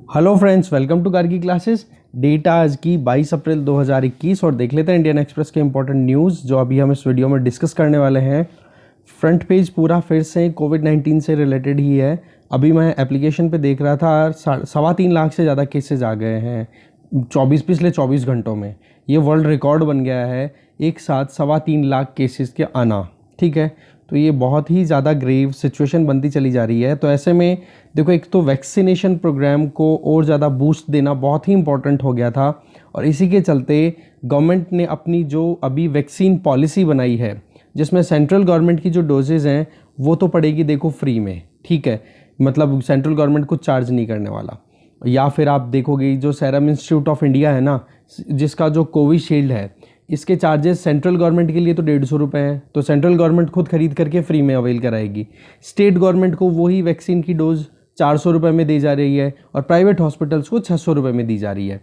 Hello friends, welcome to कार की classes. Date आज की 22 अप्रैल 2021 और देख लेते हैं इंडियन एक्सप्रेस के इंपॉर्टेंट न्यूज़ जो अभी हम इस वीडियो में डिस्कस करने वाले हैं। फ्रंट पेज पूरा फिर से कोविड-19 से रिलेटेड ही है। अभी मैं एप्लीकेशन पे देख रहा था, 3.25 लाख से ज़्यादा केसेस आ गए हैं पिछले 24 घंटों में। ये वर्ल्ड रिकॉर्ड बन गया है एक साथ 3.25 लाख केसेस के आना। ठीक है, तो ये बहुत ही ज़्यादा ग्रेव सिचुएशन बनती चली जा रही है। तो ऐसे में देखो, एक तो वैक्सीनेशन प्रोग्राम को और ज़्यादा बूस्ट देना बहुत ही इंपॉर्टेंट हो गया था और इसी के चलते गवर्नमेंट ने अपनी जो अभी वैक्सीन पॉलिसी बनाई है, जिसमें सेंट्रल गवर्नमेंट की जो डोजेज़ हैं वो तो पड़ेगी देखो फ्री में। ठीक है, मतलब सेंट्रल गवर्नमेंट कुछ चार्ज नहीं करने वाला। या फिर आप देखोगे जो सीरम इंस्टीट्यूट ऑफ इंडिया है ना, जिसका जो कोविशील्ड है, इसके चार्जेस सेंट्रल गवर्नमेंट के लिए तो 150 रुपये हैं, तो सेंट्रल गवर्नमेंट खुद खरीद करके फ्री में अवेल कराएगी। स्टेट गवर्नमेंट को वही वैक्सीन की डोज 400 रुपये में दी जा रही है और प्राइवेट हॉस्पिटल्स को 600 रुपये में दी जा रही है।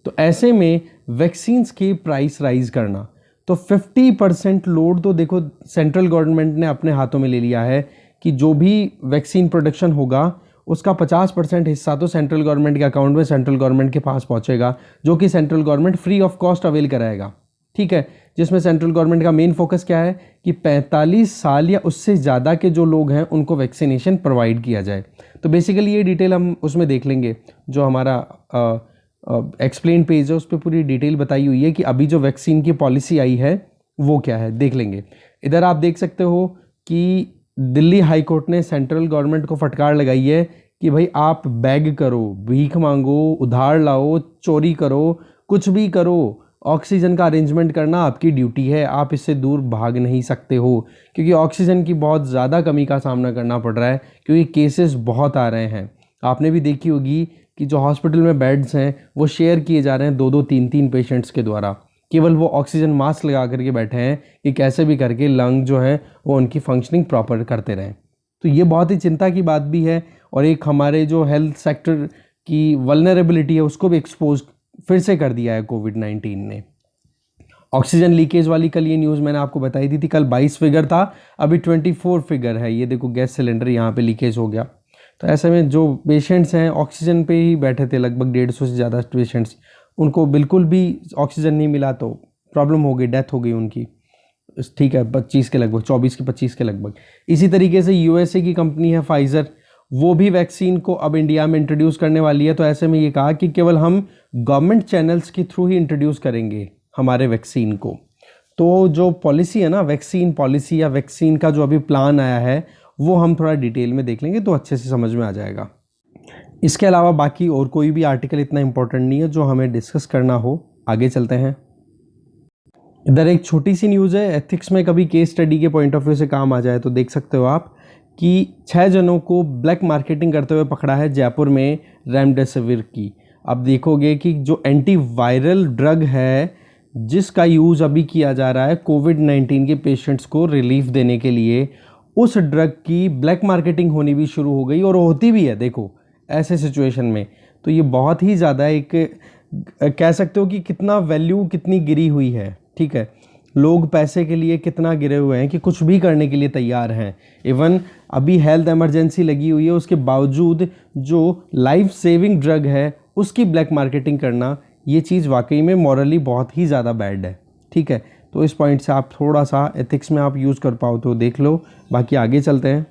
तो ऐसे में वैक्सीन्स की प्राइस राइज करना, तो 50% लोड तो देखो सेंट्रल गवर्नमेंट ने अपने हाथों में ले लिया है कि जो भी वैक्सीन प्रोडक्शन होगा उसका 50% हिस्सा तो सेंट्रल गवर्नमेंट के अकाउंट में, सेंट्रल गवर्नमेंट के पास पहुंचेगा, जो कि central government free of cost avail कराएगा। ठीक है, जिसमें सेंट्रल गवर्नमेंट का मेन फोकस क्या है कि 45 साल या उससे ज़्यादा के जो लोग हैं उनको वैक्सीनेशन प्रोवाइड किया जाए। तो बेसिकली ये डिटेल हम उसमें देख लेंगे, जो हमारा एक्सप्लेन पेज है उस पर पूरी डिटेल बताई हुई है कि अभी जो वैक्सीन की पॉलिसी आई है वो क्या है, देख लेंगे। इधर आप देख सकते हो कि दिल्ली हाई कोर्ट ने सेंट्रल गवर्नमेंट को फटकार लगाई है कि भाई आप बैग करो, भीख मांगो, उधार लाओ, चोरी करो, कुछ भी करो, ऑक्सीजन का अरेंजमेंट करना आपकी ड्यूटी है, आप इससे दूर भाग नहीं सकते हो। क्योंकि ऑक्सीजन की बहुत ज़्यादा कमी का सामना करना पड़ रहा है, क्योंकि केसेस बहुत आ रहे हैं। आपने भी देखी होगी कि जो हॉस्पिटल में बेड्स हैं वो शेयर किए जा रहे हैं 2-2, 3-3 पेशेंट्स के द्वारा। केवल वो ऑक्सीजन मास्क लगा करके बैठे हैं कि कैसे भी करके लंग जो है वो उनकी फंक्शनिंग प्रॉपर करते रहें। तो ये बहुत ही चिंता की बात भी है और एक हमारे जो हेल्थ सेक्टर की वल्नरेबिलिटी है उसको भी एक्सपोज फिर से कर दिया है कोविड-19 ने। ऑक्सीजन लीकेज वाली कल ये न्यूज़ मैंने आपको बताई थी कल 22 फिगर था, अभी 24 फिगर है। ये देखो गैस सिलेंडर यहाँ पे लीकेज हो गया। तो ऐसे में जो पेशेंट्स हैं ऑक्सीजन पे ही बैठे थे, लगभग 150 से ज़्यादा पेशेंट्स, उनको बिल्कुल भी ऑक्सीजन नहीं मिला तो प्रॉब्लम हो गई, डेथ हो गई उनकी। ठीक है, 25 के लगभग, 24 के 25 के लगभग। इसी तरीके से यूएसए की कंपनी है फाइज़र, वो भी वैक्सीन को अब इंडिया में इंट्रोड्यूस करने वाली है। तो ऐसे में ये कहा कि केवल हम गवर्नमेंट चैनल्स के थ्रू ही इंट्रोड्यूस करेंगे हमारे वैक्सीन को। तो जो पॉलिसी है ना, वैक्सीन पॉलिसी या वैक्सीन का जो अभी प्लान आया है वो हम थोड़ा डिटेल में देख लेंगे तो अच्छे से समझ में आ जाएगा। इसके अलावा बाकी और कोई भी आर्टिकल इतना इंपॉर्टेंट नहीं है जो हमें डिस्कस करना हो। आगे चलते हैं। इधर एक छोटी सी न्यूज़ है, एथिक्स में कभी केस स्टडी के पॉइंट ऑफ व्यू से काम आ जाए तो देख सकते हो आप कि 6 जनों को ब्लैक मार्केटिंग करते हुए पकड़ा है जयपुर में रेमडेसिविर की। अब देखोगे कि जो एंटीवायरल ड्रग है जिसका यूज़ अभी किया जा रहा है कोविड-19 के पेशेंट्स को रिलीफ देने के लिए, उस ड्रग की ब्लैक मार्केटिंग होनी भी शुरू हो गई और होती भी है। देखो ऐसे सिचुएशन में तो ये बहुत ही ज़्यादा एक कह सकते हो कि कितना वैल्यू कितनी गिरी हुई है। ठीक है, लोग पैसे के लिए कितना गिरे हुए हैं कि कुछ भी करने के लिए तैयार हैं। इवन अभी हेल्थ इमरजेंसी लगी हुई है, उसके बावजूद जो लाइफ सेविंग ड्रग है उसकी ब्लैक मार्केटिंग करना, ये चीज़ वाकई में मॉरली बहुत ही ज़्यादा बैड है। ठीक है, तो इस पॉइंट से आप थोड़ा सा एथिक्स में आप यूज़ कर पाओ तो देख लो। बाकी आगे चलते हैं।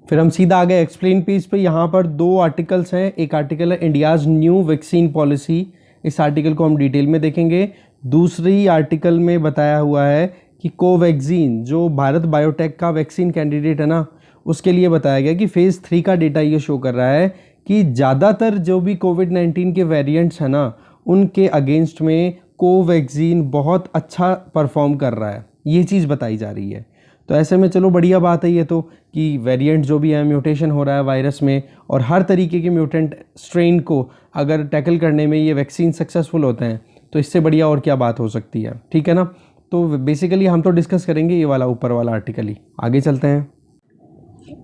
फिर हम सीधा आ गए एक्सप्लेन पेज पे। यहाँ पर 2 आर्टिकल्स हैं। एक आर्टिकल है इंडियाज़ न्यू वैक्सीन पॉलिसी, इस आर्टिकल को हम डिटेल में देखेंगे। दूसरी आर्टिकल में बताया हुआ है कि कोवैक्सीन जो भारत बायोटेक का वैक्सीन कैंडिडेट है ना, उसके लिए बताया गया कि फेज़ 3 का डेटा ये शो कर रहा है कि ज़्यादातर जो भी कोविड-19 के वेरिएंट्स हैं ना, उनके अगेंस्ट में कोवैक्सीन बहुत अच्छा परफॉर्म कर रहा है, ये चीज़ बताई जा रही है। तो ऐसे में चलो बढ़िया बात है ये तो कि वेरिएंट जो भी है, म्यूटेशन हो रहा है वायरस में, और हर तरीके के म्यूटेंट स्ट्रेन को अगर टैकल करने में ये वैक्सीन सक्सेसफुल होते हैं तो इससे बढ़िया और क्या बात हो सकती है। ठीक है ना, तो बेसिकली हम तो डिस्कस करेंगे ये वाला ऊपर वाला आर्टिकल ही। आगे चलते हैं।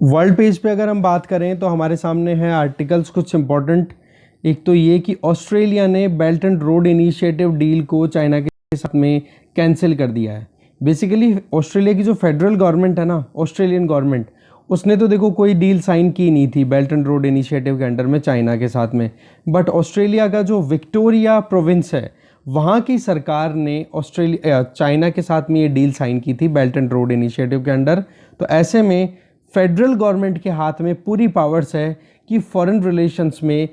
वर्ल्ड पेज पे अगर हम बात करें तो हमारे सामने है आर्टिकल्स कुछ इंपॉर्टेंट। एक तो ये कि ऑस्ट्रेलिया ने belt and road initiative deal को चाइना के साथ में कैंसिल कर दिया है। बेसिकली ऑस्ट्रेलिया की जो फेडरल गवर्नमेंट है ना, ऑस्ट्रेलियन गवर्नमेंट, उसने तो देखो कोई डील साइन की नहीं थी बेल्ट एंड रोड इनिशिएटिव के अंडर में चाइना के साथ में, बट ऑस्ट्रेलिया का जो विक्टोरिया प्रोविंस है वहाँ की सरकार ने चाइना के साथ में ये डील साइन की थी बेल्ट एंड रोड इनिशिएटिव के अंडर। तो ऐसे में फेडरल गवर्नमेंट के हाथ में पूरी पावर्स है कि फॉरेन रिलेशंस में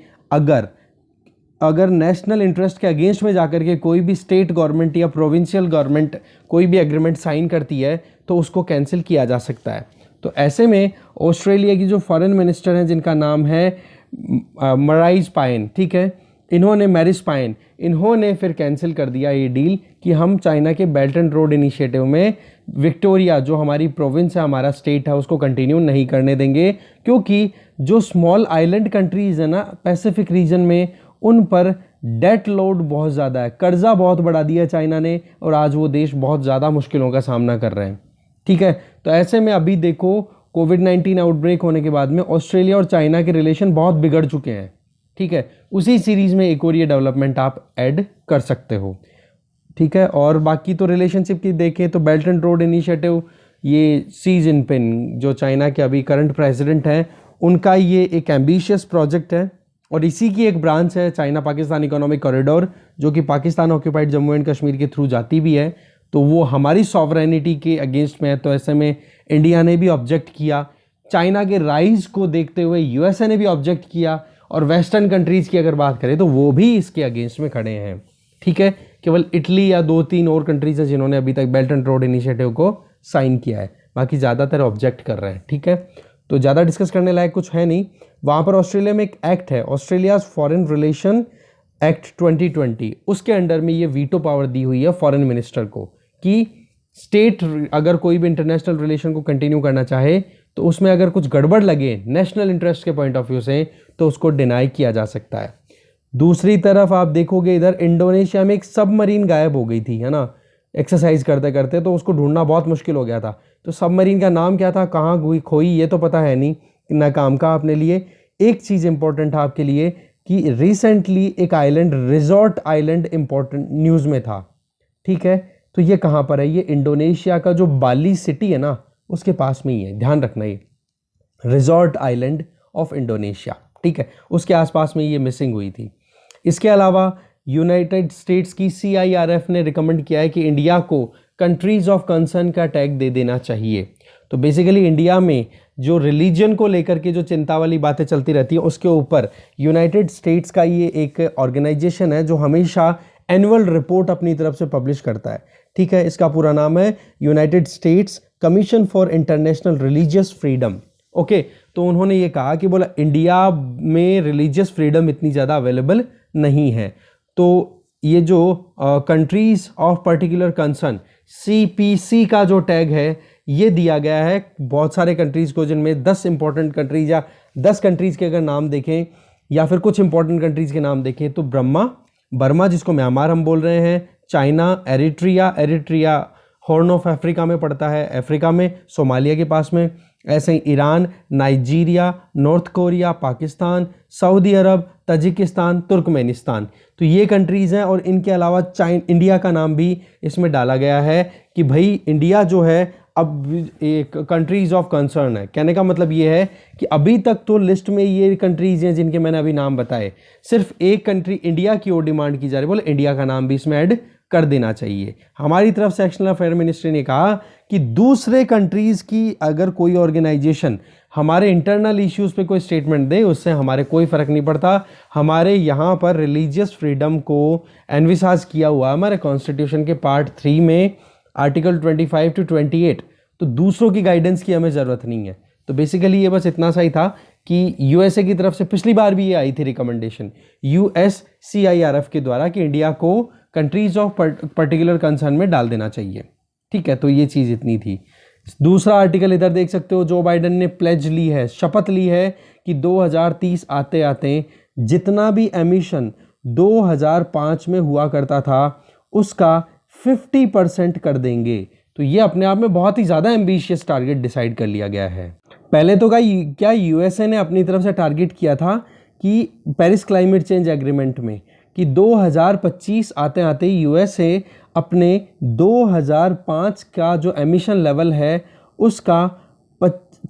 अगर नेशनल इंटरेस्ट के अगेंस्ट में जाकर के कोई भी स्टेट गवर्नमेंट या प्रोविंशियल गवर्नमेंट कोई भी एग्रीमेंट साइन करती है तो उसको कैंसिल किया जा सकता है। तो ऐसे में ऑस्ट्रेलिया की जो फॉरेन मिनिस्टर हैं जिनका नाम है मराइज पाइन, ठीक है, मैरिस पाइन, इन्होंने फिर कैंसिल कर दिया ये डील कि हम चाइना के बेल्ट एंड रोड इनिशिएटिव में विक्टोरिया जो हमारी प्रोविंस है, हमारा स्टेट है, उसको कंटिन्यू नहीं करने देंगे, क्योंकि जो स्मॉल आइलैंड कंट्रीज़ है ना पैसिफिक रीजन में, उन पर डेट लोड बहुत ज़्यादा है, कर्जा बहुत बढ़ा दिया चाइना ने और आज वो देश बहुत ज़्यादा मुश्किलों का सामना कर रहे हैं। ठीक है, तो ऐसे में अभी देखो कोविड-19 आउटब्रेक होने के बाद में ऑस्ट्रेलिया और चाइना के रिलेशन बहुत बिगड़ चुके हैं। ठीक है, उसी सीरीज़ में एक और ये डेवलपमेंट आप ऐड कर सकते हो। ठीक है, और बाकी तो रिलेशनशिप की देखें तो बेल्ट एंड रोड इनिशिएटिव, ये शी जिनपिंग जो चाइना के अभी करंट प्रेसिडेंट हैं, उनका ये एक एम्बिशियस प्रोजेक्ट है और इसी की एक ब्रांच है चाइना पाकिस्तान इकोनॉमिक कॉरिडोर, जो कि पाकिस्तान ऑक्यूपाइड जम्मू एंड कश्मीर के थ्रू जाती भी है। तो वो हमारी सॉवरेनिटी के अगेंस्ट में है। तो ऐसे में इंडिया ने भी ऑब्जेक्ट किया, चाइना के राइज को देखते हुए यूएसए ने भी ऑब्जेक्ट किया, और वेस्टर्न कंट्रीज़ की अगर बात करें तो वो भी इसके अगेंस्ट में खड़े हैं। ठीक है, केवल इटली या 2-3 और कंट्रीज़ हैं जिन्होंने अभी तक बेल्ट एंड रोड इनिशिएटिव को साइन किया है, बाकी ज़्यादातर ऑब्जेक्ट कर रहे हैं। ठीक है, तो ज़्यादा डिस्कस करने लायक कुछ है नहीं। वहाँ पर ऑस्ट्रेलिया में एक एक्ट है, ऑस्ट्रेलियाज़ फॉरेन रिलेशन एक्ट 2020, उसके अंडर में ये वीटो पावर दी हुई है फॉरेन मिनिस्टर को कि स्टेट अगर कोई भी इंटरनेशनल रिलेशन को कंटिन्यू करना चाहे तो उसमें अगर कुछ गड़बड़ लगे नेशनल इंटरेस्ट के पॉइंट ऑफ व्यू से तो उसको डिनाई किया जा सकता है। दूसरी तरफ आप देखोगे इधर इंडोनेशिया में एक सबमरीन गायब हो गई थी, है ना, एक्सरसाइज करते करते, तो उसको ढूंढना बहुत मुश्किल हो गया था। तो सबमरीन का नाम क्या था, कहाँ हुई खोई, ये तो पता है नहीं, ना काम का अपने लिए। एक चीज़ इंपॉर्टेंट है आपके लिए कि रिसेंटली एक island, resort island important news में था। ठीक है, तो ये कहाँ पर है, ये इंडोनेशिया का जो बाली सिटी है ना उसके पास में ही है, ध्यान रखना, ये रिजॉर्ट आइलैंड ऑफ इंडोनेशिया। ठीक है, उसके आसपास में ये मिसिंग हुई थी। इसके अलावा यूनाइटेड स्टेट्स की CIRF ने रिकमेंड किया है कि इंडिया को कंट्रीज़ ऑफ कंसर्न का टैग दे देना चाहिए। तो बेसिकली इंडिया में जो रिलीजन को लेकर के जो चिंता वाली बातें चलती रहती हैं उसके ऊपर यूनाइटेड स्टेट्स का ये एक ऑर्गेनाइजेशन है जो हमेशा एनुअल रिपोर्ट अपनी तरफ से पब्लिश करता है। ठीक है, इसका पूरा नाम है United states commission for international religious freedom. Okay, तो उन्होंने ये कहा कि बोला इंडिया में रिलीजियस फ्रीडम इतनी ज़्यादा अवेलेबल नहीं है, तो ये जो countries of particular concern CPC का जो टैग है ये दिया गया है बहुत सारे कंट्रीज़ को, जिनमें 10 इंपॉर्टेंट कंट्रीज़ या 10 कंट्रीज़ के अगर नाम देखें या फिर कुछ इंपॉर्टेंट कंट्रीज़ के नाम देखें तो बर्मा जिसको म्यांमार हम बोल रहे हैं, China, Eritrea horn of Africa में पड़ता है, अफ्रीका में, सोमालिया के पास में, ऐसे ही Iran, Nigeria, North Korea, Pakistan, सऊदी अरब, तजिकिस्तान, तुर्कमेनिस्तान। तो ये कंट्रीज़ हैं और इनके अलावा इंडिया का नाम भी इसमें डाला गया है कि भाई इंडिया जो है अब एक कंट्रीज़ ऑफ कंसर्न है। कहने का मतलब ये है कि अभी तक तो लिस्ट में ये कंट्रीज़ हैं जिनके मैंने अभी नाम बताए, सिर्फ एक कंट्री इंडिया की ओर डिमांड की जा रही है, बोले इंडिया का नाम भी इसमें ऐड कर देना चाहिए। हमारी तरफ से एक्सटर्नल अफेयर मिनिस्ट्री ने कहा कि दूसरे कंट्रीज़ की अगर कोई ऑर्गेनाइजेशन हमारे इंटरनल इश्यूज़ पे कोई स्टेटमेंट दे उससे हमारे कोई फ़र्क नहीं पड़ता। हमारे यहाँ पर रिलीजियस फ्रीडम को एनविसाज किया हुआ हमारे कॉन्स्टिट्यूशन के पार्ट 3 में आर्टिकल 25 to 28, तो दूसरों की गाइडेंस की हमें ज़रूरत नहीं है। तो बेसिकली ये बस इतना सा ही था कि यूएसए की तरफ से पिछली बार भी ये आई थी रिकमेंडेशन USCIRF के द्वारा कि इंडिया को कंट्रीज़ ऑफ पर्टिकुलर कंसर्न में डाल देना चाहिए। ठीक है, तो ये चीज़ इतनी थी। दूसरा आर्टिकल इधर देख सकते हो, जो बाइडेन ने प्लेज ली है, शपथ ली है कि 2030 आते आते जितना भी एमिशन 2005 में हुआ करता था उसका 50% कर देंगे। तो ये अपने आप में बहुत ही ज़्यादा एम्बिशियस टारगेट डिसाइड कर लिया गया है। पहले तो क्या यूएसए ने अपनी तरफ से टारगेट किया था कि पेरिस क्लाइमेट चेंज एग्रीमेंट में कि 2025 आते आते यूएसए अपने 2005 का जो एमिशन लेवल है उसका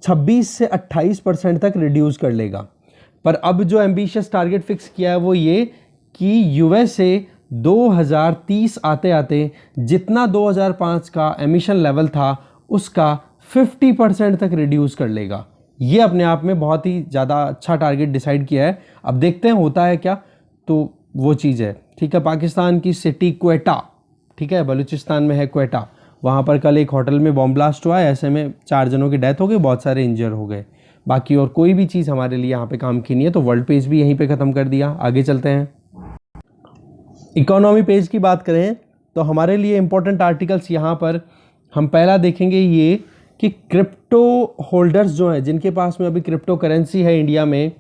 26 से 28% तक रिड्यूस कर लेगा। पर अब जो एम्बिशियस टारगेट फिक्स किया है वो ये कि यूएसए 2030 आते आते जितना 2005 का एमिशन लेवल था उसका 50% तक रिड्यूस कर लेगा। ये अपने आप में बहुत ही ज़्यादा अच्छा टारगेट डिसाइड किया है। अब देखते हैं होता है क्या, तो वो चीज़ है। ठीक है, पाकिस्तान की सिटी क्वेटा, ठीक है, बलूचिस्तान में है क्वेटा, वहाँ पर कल एक होटल में बॉम्ब ब्लास्ट हुआ है। ऐसे में 4 जनों की डेथ हो गई, बहुत सारे इंजर हो गए। बाकी और कोई भी चीज़ हमारे लिए यहाँ पे काम की नहीं है, तो वर्ल्ड पेज भी यहीं पे ख़त्म कर दिया। आगे चलते हैं, इकोनॉमी पेज की बात करें तो हमारे लिए इंपॉर्टेंट आर्टिकल्स यहाँ पर हम पहला देखेंगे ये कि क्रिप्टो होल्डर्स जो हैं, जिनके पास में अभी क्रिप्टो करेंसी है इंडिया में,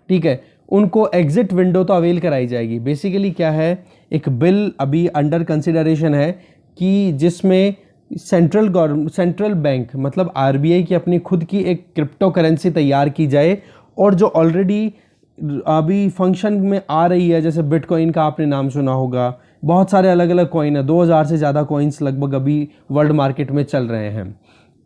ठीक है, उनको एग्जिट विंडो तो अवेल कराई जाएगी। बेसिकली क्या है, एक बिल अभी अंडर कंसिडरेशन है कि जिसमें सेंट्रल बैंक मतलब आरबीआई की अपनी खुद की एक क्रिप्टो करेंसी तैयार की जाए, और जो ऑलरेडी अभी फंक्शन में आ रही है, जैसे बिटकॉइन का आपने नाम सुना होगा, बहुत सारे अलग अलग कॉइन है, 2000 से ज़्यादा कॉइन्स लगभग अभी वर्ल्ड मार्केट में चल रहे हैं।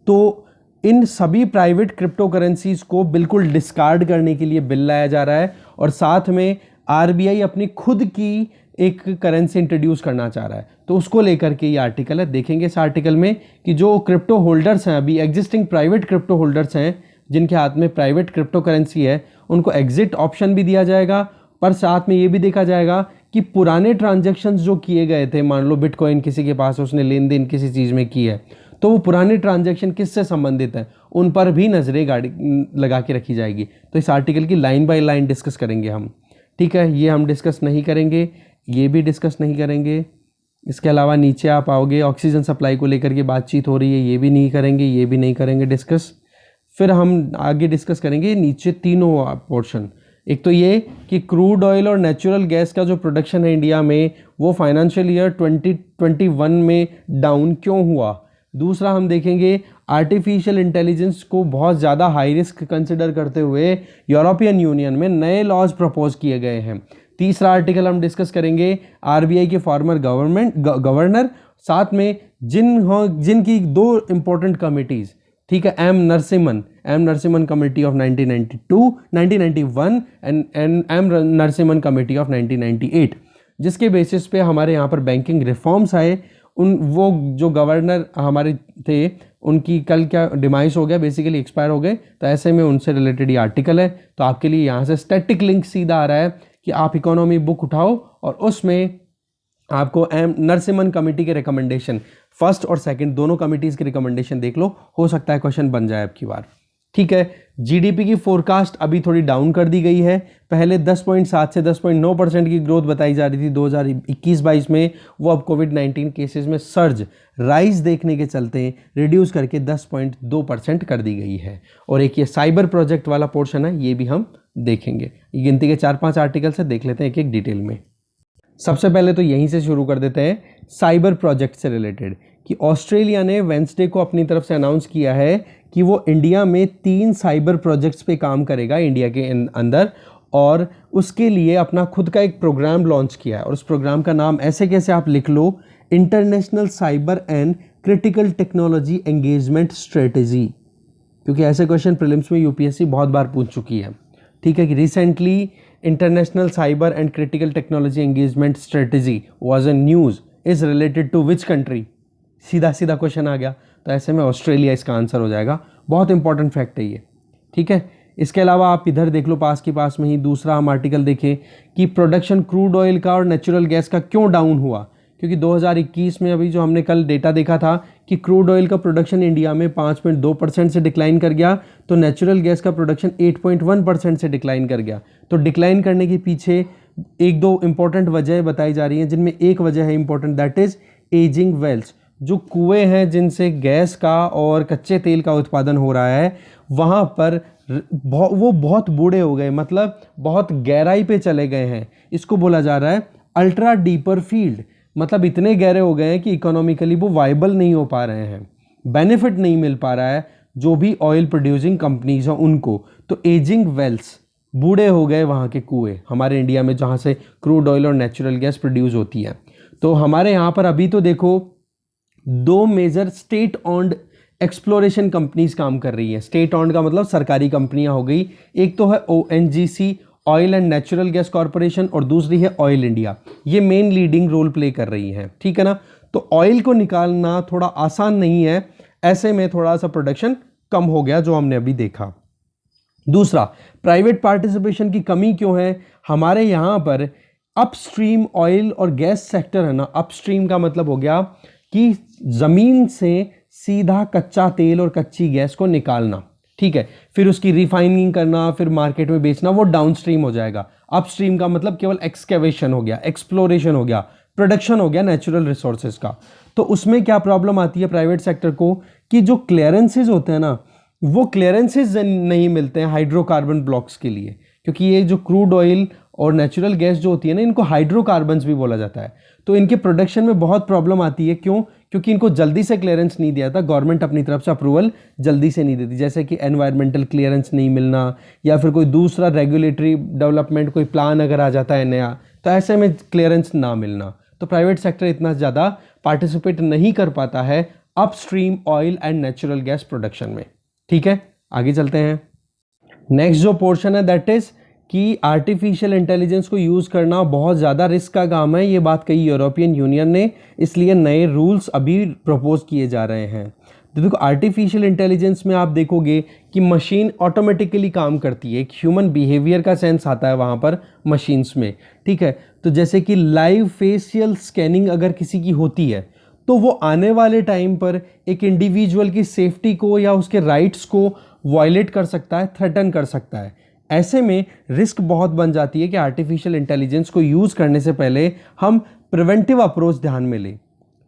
तो इन सभी प्राइवेट क्रिप्टो करेंसीज को बिल्कुल डिस्कार्ड करने के लिए बिल लाया जा रहा है, और साथ में आरबीआई अपनी खुद की एक करेंसी इंट्रोड्यूस करना चाह रहा है। तो उसको लेकर के ये आर्टिकल है। देखेंगे इस आर्टिकल में कि जो क्रिप्टो होल्डर्स हैं, अभी एग्जिस्टिंग प्राइवेट क्रिप्टो होल्डर्स हैं जिनके हाथ में प्राइवेट क्रिप्टो करेंसी है, उनको एग्जिट ऑप्शन भी दिया जाएगा, पर साथ में ये भी देखा जाएगा कि पुराने ट्रांजैक्शंस जो किए गए थे, मान लो बिटकॉइन किसी के पास उसने लेन देन किसी चीज़ में की है, तो वो पुराने ट्रांजैक्शन किससे संबंधित हैं उन पर भी नजरें लगा के रखी जाएगी। तो इस आर्टिकल की लाइन बाय लाइन डिस्कस करेंगे हम, ठीक है। ये हम डिस्कस नहीं करेंगे, ये भी डिस्कस नहीं करेंगे। इसके अलावा नीचे आप आओगे, ऑक्सीजन सप्लाई को लेकर के बातचीत हो रही है, ये भी नहीं करेंगे, ये भी नहीं करेंगे डिस्कस। फिर हम आगे डिस्कस करेंगे नीचे तीनों पोर्शन। एक तो ये कि क्रूड ऑयल और नेचुरल गैस का जो प्रोडक्शन है इंडिया में, वो फाइनेंशियल ईयर 2021 में डाउन क्यों हुआ। दूसरा हम देखेंगे आर्टिफिशियल इंटेलिजेंस को बहुत ज़्यादा हाई रिस्क कंसिडर करते हुए यूरोपियन यूनियन में नए लॉज प्रपोज किए गए हैं। तीसरा आर्टिकल हम डिस्कस करेंगे आरबीआई के फॉर्मर गवर्नर, साथ में जिनकी 2 इंपॉर्टेंट कमिटीज़, ठीक है, M Narasimhan committee of 1991 and M Narasimhan committee of 1998, जिसके बेसिस पे हमारे यहाँ पर बैंकिंग रिफॉर्म्स आए। वो जो गवर्नर हमारे थे उनकी कल क्या डिमाइस हो गया, बेसिकली एक्सपायर हो गए। तो ऐसे में उनसे रिलेटेड ये आर्टिकल है। तो आपके लिए यहाँ से स्टैटिक लिंक सीधा आ रहा है कि आप इकोनॉमी बुक उठाओ और उसमें आपको एम नरसिम्हन कमेटी के रिकमेंडेशन, फर्स्ट और सेकंड दोनों कमिटीज़ के रिकमेंडेशन देख लो, हो सकता है क्वेश्चन बन जाए अब की बार, ठीक है। जीडीपी की फोरकास्ट अभी थोड़ी डाउन कर दी गई है। पहले 10.7 से 10.9% की ग्रोथ बताई जा रही थी 2021-22 में, वो अब कोविड-19 केसेस में सर्ज राइज देखने के चलते रिड्यूस करके 10.2% कर दी गई है। और एक ये साइबर प्रोजेक्ट वाला पोर्शन है, ये भी हम देखेंगे। ये गिनती के 4-5 आर्टिकल से देख लेते हैं एक एक डिटेल में। सबसे पहले तो यहीं से शुरू कर देते हैं साइबर प्रोजेक्ट से रिलेटेड, कि ऑस्ट्रेलिया ने वेंसडे को अपनी तरफ से अनाउंस किया है कि वो इंडिया में 3 साइबर प्रोजेक्ट्स पे काम करेगा इंडिया के अंदर, और उसके लिए अपना खुद का एक प्रोग्राम लॉन्च किया है। और उस प्रोग्राम का नाम ऐसे कैसे आप लिख लो, international cyber and critical technology engagement strategy, क्योंकि ऐसे क्वेश्चन प्रीलिम्स में यूपीएससी बहुत बार पूछ चुकी है, ठीक है, कि recently international cyber and critical technology engagement strategy was a news, is related to which country. सीधा सीधा क्वेश्चन आ गया, तो ऐसे में ऑस्ट्रेलिया इसका आंसर हो जाएगा। बहुत इंपॉर्टेंट फैक्ट है ये, ठीक है। इसके अलावा आप इधर देख लो, पास के पास में ही दूसरा हम आर्टिकल देखें कि प्रोडक्शन क्रूड ऑयल का और नेचुरल गैस का क्यों डाउन हुआ, क्योंकि 2021 में अभी जो हमने कल डेटा देखा था कि क्रूड ऑयल का प्रोडक्शन इंडिया में 5.2% से डिक्लाइन कर गया, तो नेचुरल गैस का प्रोडक्शन 8.1% से डिक्लाइन कर गया। तो डिक्लाइन करने के पीछे 1-2 इंपॉर्टेंट वजह बताई जा रही हैं, जिनमें एक वजह है important, that is ageing wells. जो कुएं हैं जिनसे गैस का और कच्चे तेल का उत्पादन हो रहा है, वहाँ पर वो बहुत बूढ़े हो गए, मतलब बहुत गहराई पे चले गए हैं। इसको बोला जा रहा है अल्ट्रा डीपर फील्ड, मतलब इतने गहरे हो गए हैं कि इकोनॉमिकली वो वाइबल नहीं हो पा रहे हैं, बेनिफिट नहीं मिल पा रहा है जो भी ऑयल प्रोड्यूसिंग कंपनीज हैं उनको। तो एजिंग वेल्स, बूढ़े हो गए वहाँ के कुएं हमारे इंडिया में जहाँ से क्रूड ऑयल और नेचुरल गैस प्रोड्यूस होती है। तो हमारे यहाँ पर अभी तो देखो 2 major state owned exploration companies काम कर रही हैं। स्टेट ऑन्ड का मतलब सरकारी कंपनियां हो गई। एक तो है ONGC, oil and natural gas corporation, और दूसरी है ऑयल इंडिया। ये मेन लीडिंग रोल प्ले कर रही हैं, ठीक है ना। तो ऑयल को निकालना थोड़ा आसान नहीं है, ऐसे में थोड़ा सा प्रोडक्शन कम हो गया जो हमने अभी देखा। दूसरा, प्राइवेट पार्टिसिपेशन की कमी क्यों है? हमारे यहाँ पर अपस्ट्रीम ऑयल और गैस सेक्टर है ना। अपस्ट्रीम का मतलब हो गया कि ज़मीन से सीधा कच्चा तेल और कच्ची गैस को निकालना, ठीक है, फिर उसकी रिफाइनिंग करना, फिर मार्केट में बेचना, वो डाउनस्ट्रीम हो जाएगा। अपस्ट्रीम का मतलब केवल एक्सकेवेशन हो गया, एक्सप्लोरेशन हो गया, प्रोडक्शन हो गया नेचुरल रिसोर्सेज का। तो उसमें क्या प्रॉब्लम आती है प्राइवेट सेक्टर को कि जो क्लियरेंसेज होते हैं ना, वो क्लियरेंसेज नहीं मिलते हैं हाइड्रोकार्बन ब्लॉक्स के लिए, क्योंकि ये जो क्रूड ऑयल और नेचुरल गैस जो होती है ना, इनको हाइड्रोकार्बन्स भी बोला जाता है। तो इनके प्रोडक्शन में बहुत प्रॉब्लम आती है। क्यों? क्योंकि इनको जल्दी से क्लियरेंस नहीं दिया था, गवर्नमेंट अपनी तरफ से अप्रूवल जल्दी से नहीं देती, जैसे कि एनवायरमेंटल क्लियरेंस नहीं मिलना, या फिर कोई दूसरा रेगुलेटरी डेवलपमेंट कोई प्लान अगर आ जाता है नया, तो ऐसे में क्लियरेंस ना मिलना। तो प्राइवेट सेक्टर इतना ज़्यादा पार्टिसिपेट नहीं कर पाता है upstream oil and natural gas production में, ठीक है। आगे चलते हैं। नेक्स्ट जो पोर्शन है दैट इज कि आर्टिफिशियल इंटेलिजेंस को यूज़ करना बहुत ज़्यादा रिस्क का काम है। ये बात कही यूरोपियन यूनियन ने, इसलिए नए रूल्स अभी प्रपोज किए जा रहे हैं। तो देखो, आर्टिफिशियल इंटेलिजेंस में आप देखोगे कि मशीन ऑटोमेटिकली काम करती है, एक ह्यूमन बिहेवियर का सेंस आता है वहाँ पर मशीन्स में, ठीक है। तो जैसे कि लाइव फेशियल स्कैनिंग अगर किसी की होती है, तो वो आने वाले टाइम पर एक इंडिविजुअल की सेफ्टी को या उसके राइट्स को वायलेट कर सकता है, थ्रेटन कर सकता है। ऐसे में रिस्क बहुत बन जाती है कि आर्टिफिशियल इंटेलिजेंस को यूज़ करने से पहले हम प्रिवेंटिव अप्रोच ध्यान में लें,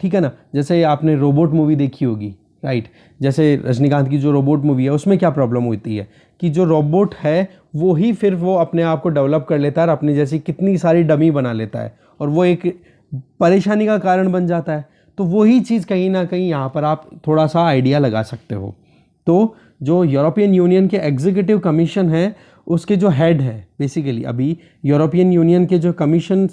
ठीक है ना। जैसे आपने रोबोट मूवी देखी होगी, राइट। जैसे रजनीकांत की जो रोबोट मूवी है, उसमें क्या प्रॉब्लम होती है कि जो रोबोट है वो ही फिर वो अपने आप को डेवलप कर लेता है और अपनी जैसी कितनी सारी डमी बना लेता है, और वो एक परेशानी का कारण बन जाता है। तो वही चीज़ कहीं ना कहीं यहाँ पर आप थोड़ा सा आइडिया लगा सकते हो। तो जो यूरोपियन यूनियन के एग्जीक्यूटिव कमीशन है, उसके जो हेड है बेसिकली, अभी यूरोपियन यूनियन के जो कमीशन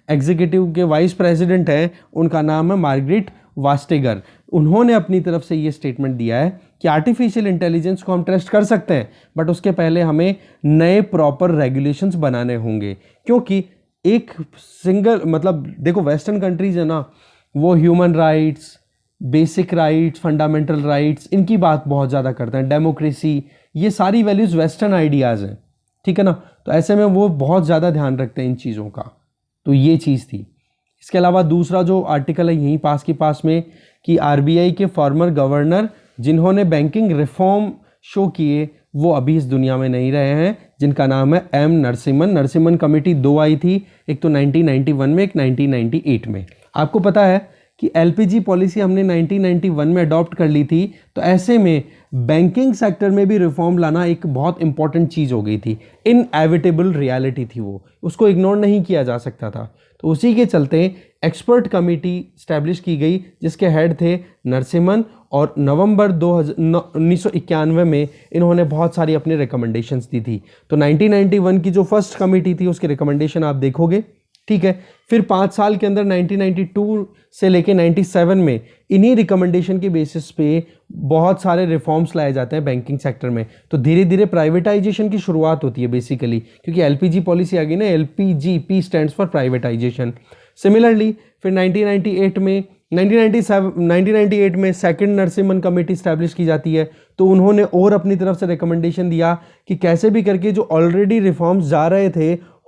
एग्जीक्यूटिव के वाइस प्रेसिडेंट हैं, उनका नाम है मार्गरेट वास्टेगर। उन्होंने अपनी तरफ से ये स्टेटमेंट दिया है कि आर्टिफिशियल इंटेलिजेंस को हम ट्रस्ट कर सकते हैं, बट उसके पहले हमें नए प्रॉपर रेगुलेशंस बनाने होंगे। क्योंकि एक सिंगल मतलब देखो, वेस्टर्न कंट्रीज है ना, वो human rights, basic rights, fundamental rights, इनकी बात बहुत ज़्यादा करते हैं, डेमोक्रेसी, ये सारी वैल्यूज़ वेस्टर्न आइडियाज़ हैं, ठीक है ना। तो ऐसे में वो बहुत ज़्यादा ध्यान रखते हैं इन चीज़ों का। तो ये चीज़ थी। इसके अलावा दूसरा जो आर्टिकल है यहीं पास के पास में कि RBI के फॉर्मर गवर्नर जिन्होंने बैंकिंग रिफॉर्म शो किए, वो अभी इस दुनिया में नहीं रहे हैं, जिनका नाम है M नरसिम्हन। नरसिम्हन कमेटी 2 आई थी, एक तो 1991 में, एक 1998 में। आपको पता है कि LPG पॉलिसी हमने 1991 में अडॉप्ट कर ली थी, तो ऐसे में बैंकिंग सेक्टर में भी रिफॉर्म लाना एक बहुत इंपॉर्टेंट चीज़ हो गई थी, इनएविटेबल रियलिटी थी, वो उसको इग्नोर नहीं किया जा सकता था। तो उसी के चलते एक्सपर्ट कमेटी स्टैब्लिश की गई जिसके हेड थे नरसिम्हन, और नवंबर 1991 में इन्होंने बहुत सारी अपनी रिकमेंडेशंस दी थी। तो 1991 की जो फर्स्ट कमेटी थी उसकी रिकमेंडेशन आप देखोगे, ठीक है। फिर 5 साल के अंदर 1992 से लेके 97 में इन्हीं रिकमेंडेशन के बेसिस पे बहुत सारे रिफॉर्म्स लाए जाते हैं बैंकिंग सेक्टर में। तो धीरे धीरे प्राइवेटाइजेशन की शुरुआत होती है बेसिकली, क्योंकि LPG पॉलिसी आ गई ना, LPG, P stands for privatisation. Similarly फिर 1998 में सेकंड नरसिम्हन कमेटी स्टैब्लिश की जाती है। तो उन्होंने और अपनी तरफ से रिकमेंडेशन दिया कि कैसे भी करके जो ऑलरेडी रिफॉर्म्स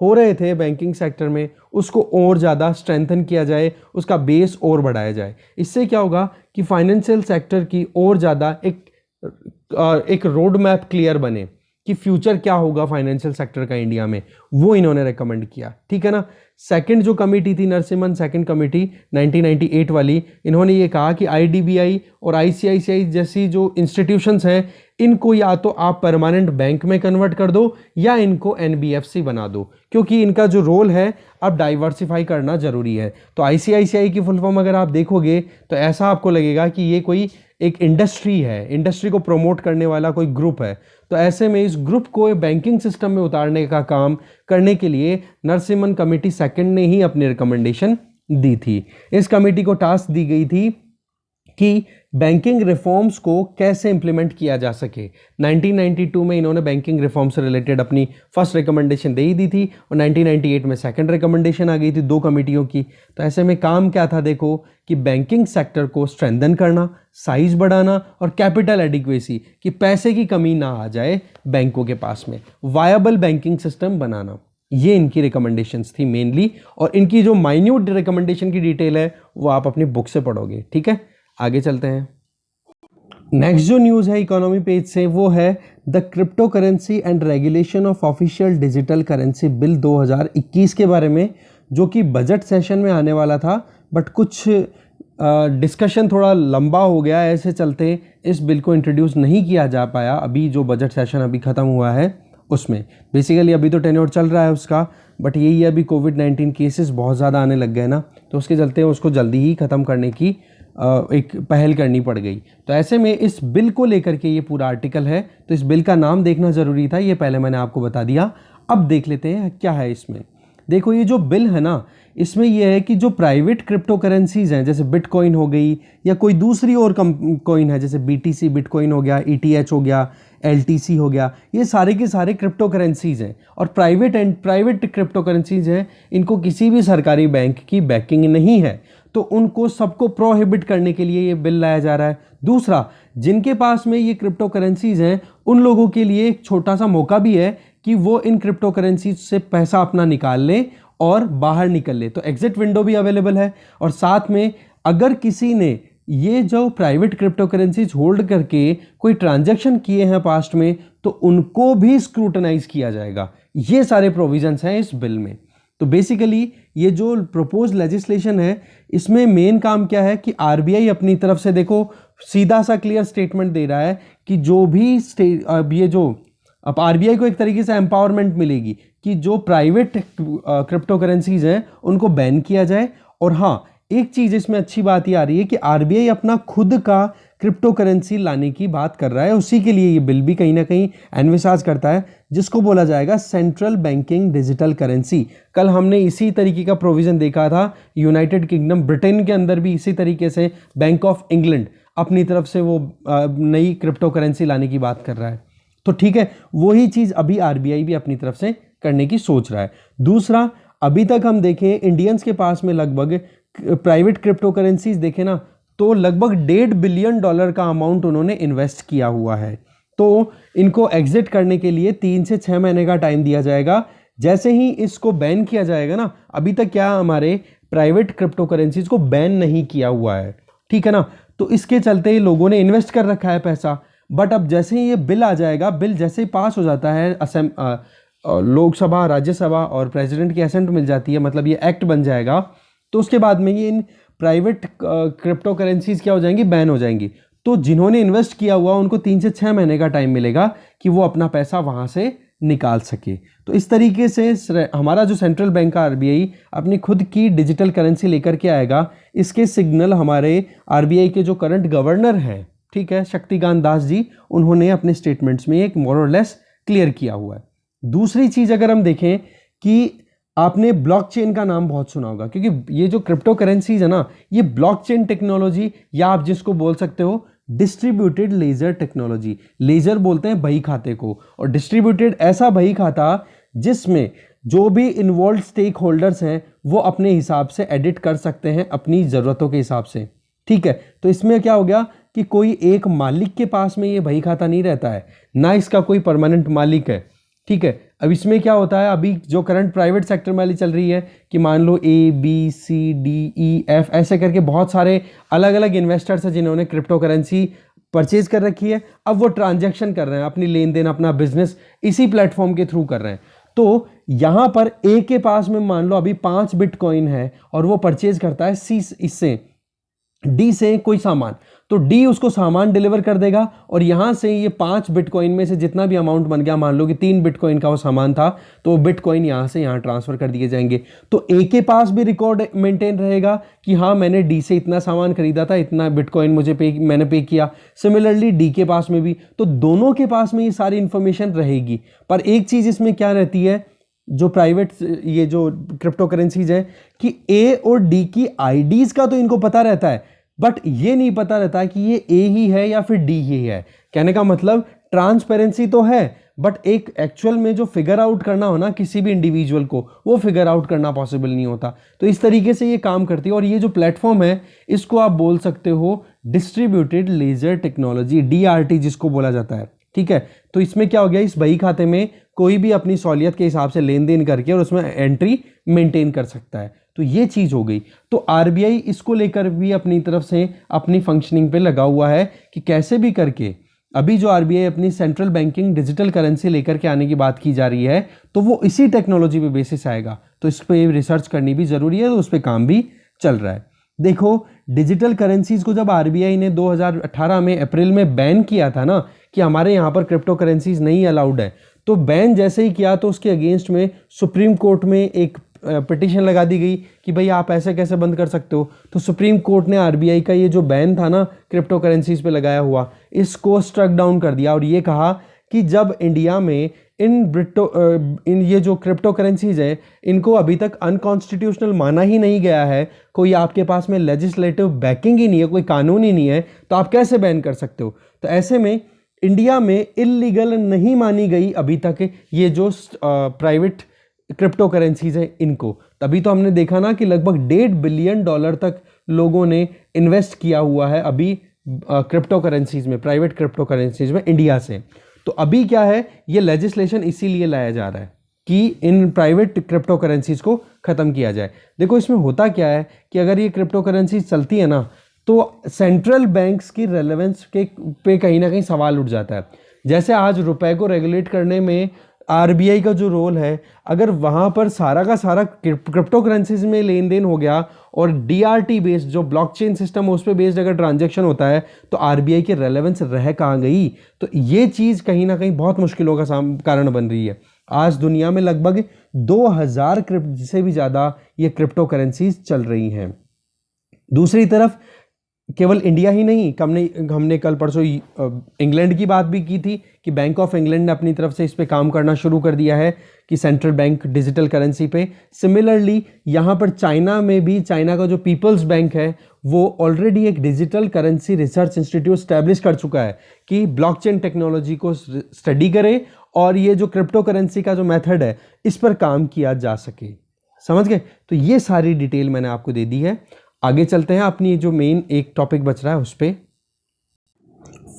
हो रहे थे बैंकिंग सेक्टर में, उसको और ज़्यादा स्ट्रेंथन किया जाए, उसका बेस और बढ़ाया जाए। इससे क्या होगा कि फाइनेंशियल सेक्टर की और ज़्यादा एक रोड मैप क्लियर बने कि फ्यूचर क्या होगा फाइनेंशियल सेक्टर का इंडिया में, वो इन्होंने रेकमेंड किया, ठीक है ना। सेकंड जो कमेटी थी नरसिम्हन सेकंड कमेटी 1998 वाली, इन्होंने ये कहा कि IDBI और ICICI जैसी जो इंस्टीट्यूशंस हैं, इनको या तो आप परमानेंट बैंक में कन्वर्ट कर दो या इनको NBFC बना दो, क्योंकि इनका जो रोल है अब डाइवर्सिफाई करना ज़रूरी है। तो ICICI की फुल फॉर्म अगर आप देखोगे तो ऐसा आपको लगेगा कि ये कोई एक इंडस्ट्री है, इंडस्ट्री को प्रमोट करने वाला कोई ग्रुप है। तो ऐसे में इस ग्रुप को बैंकिंग सिस्टम में उतारने का काम करने के लिए नरसिम्हन कमेटी सेकंड ने ही अपनी रिकमेंडेशन दी थी। इस कमेटी को टास्क दी गई थी कि बैंकिंग रिफॉर्म्स को कैसे इंप्लीमेंट किया जा सके। 1992 में इन्होंने बैंकिंग रिफॉर्म से रिलेटेड अपनी फर्स्ट रिकमेंडेशन दे ही दी थी और 1998 में सेकंड रिकमेंडेशन आ गई थी 2 कमेटियों की। तो ऐसे में काम क्या था, देखो कि बैंकिंग सेक्टर को स्ट्रेंथन करना, साइज बढ़ाना और कैपिटल एडिक्वेसी, कि पैसे की कमी ना आ जाए बैंकों के पास में, वायबल बैंकिंग सिस्टम बनाना, ये इनकी रिकमेंडेशंस थी मेनली। और इनकी जो माइन्यूट रिकमेंडेशन की डिटेल है वो आप अपनी बुक से पढ़ोगे। ठीक है, आगे चलते हैं। नेक्स्ट जो न्यूज़ है इकोनॉमी पेज से वो है the crypto currency and regulation of official digital currency bill 2021 के बारे में, जो कि बजट सेशन में आने वाला था बट कुछ डिस्कशन थोड़ा लंबा हो गया, ऐसे चलते इस बिल को इंट्रोड्यूस नहीं किया जा पाया। अभी जो बजट सेशन अभी ख़त्म हुआ है उसमें बेसिकली अभी तो टेन्योर चल रहा है उसका, बट यही है अभी कोविड-19 केसेस बहुत ज़्यादा आने लग गए ना, तो उसके चलते उसको जल्दी ही ख़त्म करने की एक पहल करनी पड़ गई। तो ऐसे में इस बिल को लेकर के ये पूरा आर्टिकल है, तो इस बिल का नाम देखना ज़रूरी था, ये पहले मैंने आपको बता दिया। अब देख लेते हैं क्या है इसमें। देखो ये जो बिल है ना, इसमें यह है कि जो प्राइवेट क्रिप्टो करेंसीज हैं, जैसे बिटकॉइन हो गई या कोई दूसरी और कॉइन है, जैसे BTC बिटकॉइन हो गया, ETH हो गया, LTC हो गया, ये सारे के सारे क्रिप्टो करेंसीज हैं और प्राइवेट क्रिप्टो करेंसीज हैं। इनको किसी भी सरकारी बैंक की बैकिंग नहीं है, तो उनको सबको प्रोहिबिट करने के लिए ये बिल लाया जा रहा है। दूसरा, जिनके पास में ये क्रिप्टो करेंसीज हैं उन लोगों के लिए एक छोटा सा मौका भी है कि वो इन क्रिप्टो करेंसीज से पैसा अपना निकाल लें और बाहर निकल ले, तो एग्जिट विंडो भी अवेलेबल है। और साथ में अगर किसी ने ये जो प्राइवेट क्रिप्टो करेंसीज होल्ड करके कोई ट्रांजैक्शन किए हैं पास्ट में, तो उनको भी स्क्रूटनाइज किया जाएगा। ये सारे प्रोविजंस हैं इस बिल में। तो बेसिकली ये जो प्रपोज लेजिस्लेशन है, इसमें मेन काम क्या है कि RBI अपनी तरफ से देखो सीधा सा क्लियर स्टेटमेंट दे रहा है कि जो भी अब RBI को एक तरीके से एम्पावरमेंट मिलेगी कि जो प्राइवेट क्रिप्टो करेंसीज हैं उनको बैन किया जाए। और हाँ, एक चीज़ इसमें अच्छी बात ये आ रही है कि RBI अपना खुद का क्रिप्टो करेंसी लाने की बात कर रहा है, उसी के लिए ये बिल भी कहीं ना कहीं एनविसाज करता है, जिसको बोला जाएगा सेंट्रल बैंकिंग डिजिटल करेंसी। कल हमने इसी तरीके का प्रोविज़न देखा था यूनाइटेड किंगडम, ब्रिटेन के अंदर भी इसी तरीके से बैंक ऑफ इंग्लैंड अपनी तरफ से वो नई क्रिप्टो करेंसी लाने की बात कर रहा है। तो ठीक है, वही चीज़ अभी RBI भी अपनी तरफ से करने की सोच रहा है। दूसरा, अभी तक हम देखें इंडियंस के पास में लगभग प्राइवेट क्रिप्टो करेंसीज देखें ना, तो लगभग $1.5 बिलियन का अमाउंट उन्होंने इन्वेस्ट किया हुआ है। तो इनको एग्जिट करने के लिए 3 से 6 महीने का टाइम दिया जाएगा। जैसे ही इसको बैन किया जाएगा ना, अभी तक क्या हमारे प्राइवेट क्रिप्टो करेंसीज को बैन नहीं किया हुआ है, ठीक है ना, तो इसके चलते ही लोगों ने इन्वेस्ट कर रखा है पैसा। बट अब जैसे ही ये बिल आ जाएगा, बिल जैसे ही पास हो जाता है लोकसभा, राज्यसभा और प्रेसिडेंट की असेंट मिल जाती है, मतलब ये एक्ट बन जाएगा, तो उसके बाद में ये इन प्राइवेट क्रिप्टो करेंसीज क्या हो जाएंगी, बैन हो जाएंगी। तो जिन्होंने इन्वेस्ट किया हुआ उनको 3 से 6 महीने का टाइम मिलेगा कि वो अपना पैसा वहाँ से निकाल सके। तो इस तरीके से हमारा जो सेंट्रल बैंक का RBI अपनी खुद की डिजिटल करेंसी लेकर के आएगा। इसके सिग्नल हमारे RBI के जो करंट गवर्नर हैं, ठीक है, शक्तिकांत दास जी, उन्होंने अपने स्टेटमेंट्स में एक मोर और लेस क्लियर किया हुआ है। दूसरी चीज़ अगर हम देखें कि आपने ब्लॉकचेन का नाम बहुत सुना होगा, क्योंकि ये जो क्रिप्टो करेंसीज है ना, ये ब्लॉकचेन टेक्नोलॉजी, या आप जिसको बोल सकते हो डिस्ट्रीब्यूटेड लेजर टेक्नोलॉजी, लेजर बोलते हैं बही खाते को, और डिस्ट्रीब्यूटेड ऐसा बही खाता जिसमें जो भी इन्वॉल्व स्टेक होल्डर्स हैं वो अपने हिसाब से एडिट कर सकते हैं अपनी ज़रूरतों के हिसाब से, ठीक है। तो इसमें क्या हो गया कि कोई एक मालिक के पास में ये बही खाता नहीं रहता है, ना इसका कोई परमानेंट मालिक है, ठीक है। अब इसमें क्या होता है, अभी जो करंट प्राइवेट सेक्टर वाली चल रही है कि मान लो ABCDEF ऐसे करके बहुत सारे अलग अलग इन्वेस्टर्स हैं जिन्होंने क्रिप्टो करेंसी परचेज कर रखी है। अब वो ट्रांजैक्शन कर रहे हैं, अपनी लेन देन, अपना बिजनेस इसी प्लेटफॉर्म के थ्रू कर रहे हैं। तो यहाँ पर A के पास में मान लो अभी 5 बिटकॉइन है और वो परचेज करता है इससे D से कोई सामान, तो D उसको सामान डिलीवर कर देगा और यहाँ से ये 5 बिटकॉइन में से जितना भी अमाउंट बन गया, मान लो कि 3 बिटकॉइन का वो सामान था, तो वो बिटकॉइन यहाँ से यहाँ ट्रांसफ़र कर दिए जाएंगे। तो A के पास भी रिकॉर्ड मेंटेन रहेगा कि हाँ मैंने D से इतना सामान खरीदा था, इतना बिटकॉइन मैंने पे किया। सिमिलरली D के पास में भी, तो दोनों के पास में ये सारी इन्फॉर्मेशन रहेगी। पर एक चीज़ इसमें क्या रहती है, जो प्राइवेट ये जो क्रिप्टो करेंसीज है, कि A और D की IDs का तो इनको पता रहता है, बट ये नहीं पता रहता कि ये ए ही है या फिर डी ही है। कहने का मतलब ट्रांसपेरेंसी तो है, बट एक एक्चुअल में जो फिगर आउट करना हो ना किसी भी इंडिविजुअल को, वो फिगर आउट करना पॉसिबल नहीं होता। तो इस तरीके से ये काम करती है। और ये जो प्लेटफॉर्म है इसको आप बोल सकते हो डिस्ट्रीब्यूटेड लेजर टेक्नोलॉजी, DRT जिसको बोला जाता है, ठीक है। तो इसमें क्या हो गया, इस बही खाते में कोई भी अपनी सहूलियत के हिसाब से लेन देन करके और उसमें एंट्री मेंटेन कर सकता है। तो ये चीज़ हो गई। तो RBI इसको लेकर भी अपनी तरफ से अपनी फंक्शनिंग पे लगा हुआ है कि कैसे भी करके अभी जो RBI अपनी सेंट्रल बैंकिंग डिजिटल करेंसी लेकर के आने की बात की जा रही है, तो वो इसी टेक्नोलॉजी पे बेसिस आएगा। तो इस पर रिसर्च करनी भी ज़रूरी है, तो उस पर काम भी चल रहा है। देखो, डिजिटल करेंसीज को जब RBI ने 2018 में अप्रैल में बैन किया था ना कि हमारे यहाँ पर क्रिप्टो करेंसीज नहीं अलाउड है, तो बैन जैसे ही किया तो उसके अगेंस्ट में सुप्रीम कोर्ट में एक पिटीशन लगा दी गई कि भाई आप ऐसे कैसे बंद कर सकते हो। तो सुप्रीम कोर्ट ने RBI का ये जो बैन था ना क्रिप्टो करेंसीज पे लगाया हुआ, इसको स्ट्रक डाउन कर दिया और ये कहा कि जब इंडिया में इन ये जो क्रिप्टो करेंसीज है इनको अभी तक अनकॉन्स्टिट्यूशनल माना ही नहीं गया है, कोई आपके पास में लेजिस्लेटिव बैकिंग ही नहीं है, कोई कानून ही नहीं है, तो आप कैसे बैन कर सकते हो। तो ऐसे में इंडिया में इलीगल नहीं मानी गई अभी तक ये जो प्राइवेट क्रिप्टो करेंसीज है इनको। तभी तो हमने देखा ना कि लगभग $1.5 बिलियन तक लोगों ने इन्वेस्ट किया हुआ है अभी क्रिप्टो करेंसीज में, प्राइवेट क्रिप्टो करेंसीज में इंडिया से। तो अभी क्या है, ये लेजिस्लेशन इसीलिए लाया जा रहा है कि इन प्राइवेट क्रिप्टो करेंसीज को ख़त्म किया जाए। देखो इसमें होता क्या है कि अगर ये क्रिप्टो करेंसीज चलती है ना, तो सेंट्रल बैंक्स की रेलेवेंस के पे कहीं ना कहीं सवाल उठ जाता है। जैसे आज रुपए को रेगुलेट करने में RBI का जो रोल है, अगर वहाँ पर सारा का सारा क्रिप्टो करेंसीज में लेन देन हो गया और DRT बेस्ड जो ब्लॉकचेन सिस्टम है उस पर बेस्ड अगर ट्रांजैक्शन होता है, तो RBI की रेलेवेंस रह कहाँ गई। तो ये चीज़ कहीं ना कहीं बहुत मुश्किलों का कारण बन रही है। आज दुनिया में लगभग 2000 से भी ज़्यादा ये क्रिप्टो करेंसीज चल रही हैं। दूसरी तरफ केवल इंडिया ही नहीं, हमने कल परसों इंग्लैंड की बात भी की थी कि बैंक ऑफ इंग्लैंड ने अपनी तरफ से इस पे काम करना शुरू कर दिया है कि सेंट्रल बैंक डिजिटल करेंसी पे। सिमिलरली यहाँ पर चाइना में भी, चाइना का जो पीपल्स बैंक है वो ऑलरेडी एक digital currency research institute establish कर चुका है कि ब्लॉकचेन टेक्नोलॉजी को स्टडी करे और ये जो क्रिप्टो करेंसी का जो मेथड है इस पर काम किया जा सके। समझ गए? तो ये सारी डिटेल मैंने आपको दे दी है। आगे चलते हैं, अपनी जो मेन एक टॉपिक बच रहा है उस पर।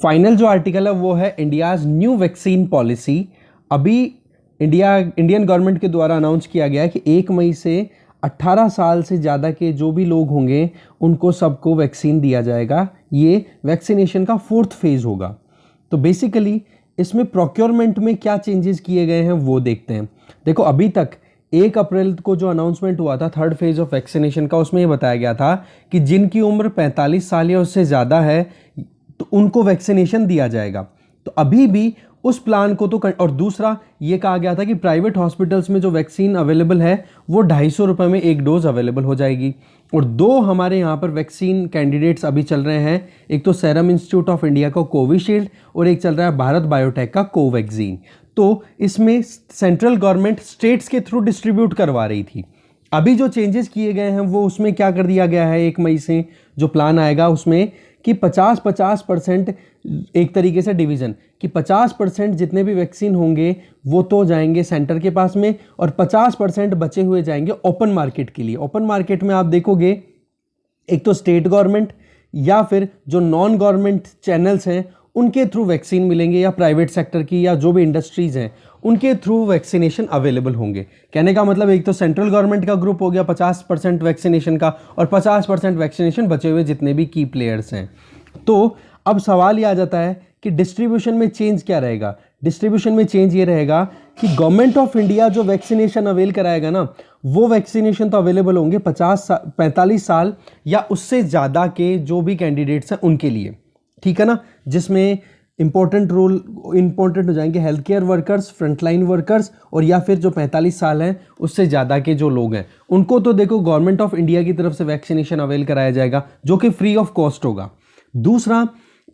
फाइनल जो आर्टिकल है वो है इंडियाज न्यू वैक्सीन पॉलिसी। अभी इंडियन गवर्नमेंट के द्वारा अनाउंस किया गया है कि 1 मई से 18 साल से ज़्यादा के जो भी लोग होंगे उनको सबको वैक्सीन दिया जाएगा। ये वैक्सीनेशन का 4th फेज़ होगा। तो बेसिकली इसमें प्रोक्योरमेंट में क्या चेंजेस किए गए हैं वो देखते हैं। देखो, अभी तक 1 अप्रैल को जो अनाउंसमेंट हुआ था 3rd फेज ऑफ वैक्सीनेशन का, उसमें ये बताया गया था कि जिनकी उम्र 45 साल या उससे ज़्यादा है तो उनको वैक्सीनेशन दिया जाएगा। तो अभी भी उस प्लान को तो और दूसरा ये कहा गया था कि प्राइवेट हॉस्पिटल्स में जो वैक्सीन अवेलेबल है वो 250 रुपये में 1 डोज अवेलेबल हो जाएगी। और 2 हमारे यहाँ पर वैक्सीन कैंडिडेट्स अभी चल रहे हैं, एक तो सीरम इंस्टीट्यूट ऑफ इंडिया का कोविशील्ड और एक चल रहा है भारत बायोटेक का कोवैक्सीन। तो इसमें सेंट्रल गवर्नमेंट स्टेट्स के थ्रू डिस्ट्रीब्यूट करवा रही थी। अभी जो चेंजेस किए गए हैं वो उसमें क्या कर दिया गया है, 1 मई से जो प्लान आएगा उसमें कि 50% एक तरीके से डिवीज़न कि 50% जितने भी वैक्सीन होंगे वो तो जाएंगे सेंटर के पास में और 50% बचे हुए जाएंगे ओपन मार्केट के लिए। ओपन मार्केट में आप देखोगे एक तो स्टेट गवर्नमेंट या फिर जो नॉन गवर्नमेंट चैनल्स हैं उनके थ्रू वैक्सीन मिलेंगे, या प्राइवेट सेक्टर की या जो भी इंडस्ट्रीज़ हैं उनके थ्रू वैक्सीनेशन अवेलेबल होंगे। कहने का मतलब एक तो सेंट्रल गवर्नमेंट का ग्रुप हो गया 50% वैक्सीनेशन का और 50% वैक्सीनेशन बचे हुए जितने भी की प्लेयर्स हैं। तो अब सवाल ये आ जाता है कि डिस्ट्रीब्यूशन में चेंज क्या रहेगा। डिस्ट्रीब्यूशन में चेंज ये रहेगा कि गवर्नमेंट ऑफ इंडिया जो वैक्सीनेशन अवेल कराएगा ना, वो वैक्सीनेशन तो अवेलेबल होंगे 45 साल या उससे ज़्यादा के जो भी कैंडिडेट्स हैं उनके लिए, ठीक है ना, जिसमें इंपॉर्टेंट हो जाएंगे health care workers, frontline workers और या फिर जो 45 साल हैं उससे ज़्यादा के जो लोग हैं उनको तो देखो गवर्नमेंट ऑफ इंडिया की तरफ से वैक्सीनेशन अवेल कराया जाएगा जो कि फ्री ऑफ कॉस्ट होगा। दूसरा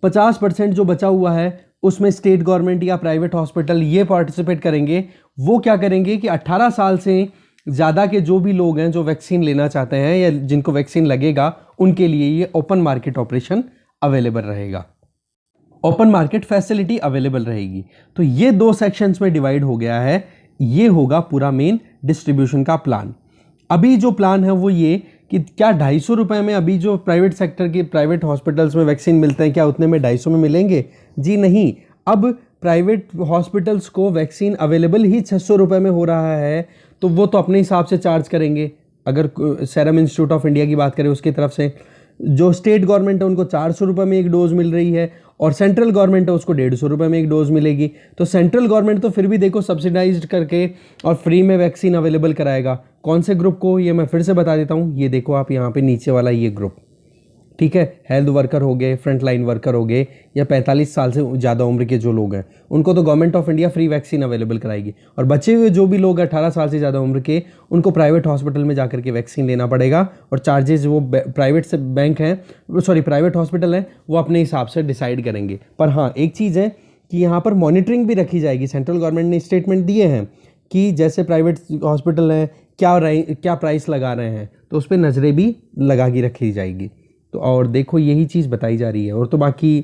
50% जो बचा हुआ है उसमें स्टेट गवर्नमेंट या प्राइवेट हॉस्पिटल ये पार्टिसिपेट करेंगे। वो क्या करेंगे कि 18 साल से ज़्यादा के जो भी लोग हैं जो वैक्सीन लेना चाहते हैं या जिनको वैक्सीन लगेगा, उनके लिए ये ओपन मार्केट ऑपरेशन अवेलेबल रहेगा, ओपन मार्केट फैसिलिटी अवेलेबल रहेगी। तो ये 2 सेक्शंस में डिवाइड हो गया है। ये होगा पूरा मेन डिस्ट्रीब्यूशन का प्लान। अभी जो प्लान है वो ये कि क्या 250 रुपये में अभी जो प्राइवेट सेक्टर के प्राइवेट हॉस्पिटल्स में वैक्सीन मिलते हैं, क्या उतने में 250 में मिलेंगे? जी नहीं। अब प्राइवेट हॉस्पिटल्स को वैक्सीन अवेलेबल ही 600 रुपये में हो रहा है, तो वो तो अपने हिसाब से चार्ज करेंगे। अगर सीरम इंस्टीट्यूट ऑफ इंडिया की बात करें उसकी तरफ से, जो स्टेट गवर्नमेंट है उनको 400 रुपये में एक डोज मिल रही है और सेंट्रल गवर्नमेंट है उसको 150 रुपये में एक डोज मिलेगी। तो सेंट्रल गवर्नमेंट तो फिर भी देखो सब्सिडाइज्ड करके और फ्री में वैक्सीन अवेलेबल कराएगा। कौन से ग्रुप को, ये मैं फिर से बता देता हूँ। ये देखो आप यहाँ पे नीचे वाला ये ग्रुप, ठीक है, हेल्थ वर्कर हो गए, फ्रंट लाइन वर्कर हो गए, या 45 साल से ज़्यादा उम्र के जो लोग हैं उनको तो government of India free vaccine available कराएगी। और बचे हुए जो भी लोग 18 साल से ज़्यादा उम्र के, उनको प्राइवेट हॉस्पिटल में जाकर के वैक्सीन लेना पड़ेगा और चार्जेस वो प्राइवेट से बैंक हैं, सॉरी प्राइवेट हॉस्पिटल हैं, वो अपने हिसाब से डिसाइड करेंगे। पर हाँ, एक चीज़ है कि यहाँ पर मॉनिटरिंग भी रखी जाएगी। सेंट्रल गवर्नमेंट ने स्टेटमेंट दिए हैं कि जैसे प्राइवेट हॉस्पिटल हैं क्या प्राइस लगा रहे हैं, तो उस पर नज़रें भी लगा के रखी जाएगी। तो और देखो यही चीज़ बताई जा रही है। और तो बाकी